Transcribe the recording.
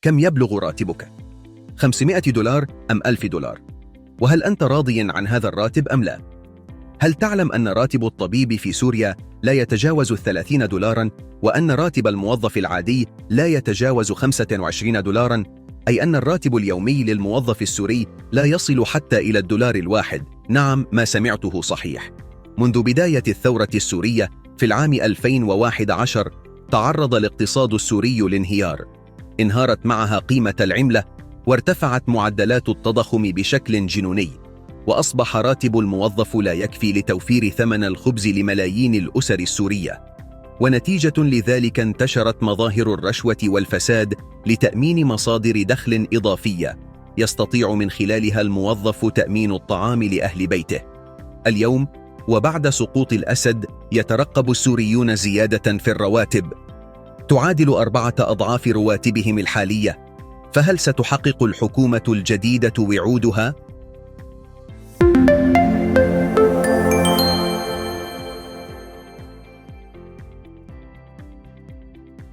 كم يبلغ راتبك؟ 500 دولار أم 1000 دولار؟ وهل أنت راضي عن هذا الراتب أم لا؟ هل تعلم أن راتب الطبيب في سوريا لا يتجاوز 30 دولارا، وأن راتب الموظف العادي لا يتجاوز 25 دولارا؟ أي أن الراتب اليومي للموظف السوري لا يصل حتى إلى الدولار الواحد. نعم، ما سمعته صحيح. منذ بداية الثورة السورية في العام 2011 تعرض الاقتصاد السوري لانهيار، انهارت معها قيمة العملة، وارتفعت معدلات التضخم بشكل جنوني، وأصبح راتب الموظف لا يكفي لتوفير ثمن الخبز لملايين الأسر السورية. ونتيجة لذلك انتشرت مظاهر الرشوة والفساد لتأمين مصادر دخل إضافية يستطيع من خلالها الموظف تأمين الطعام لأهل بيته. اليوم وبعد سقوط الأسد يترقب السوريون زيادة في الرواتب تعادل 4 أضعاف رواتبهم الحالية. فهل ستحقق الحكومة الجديدة وعودها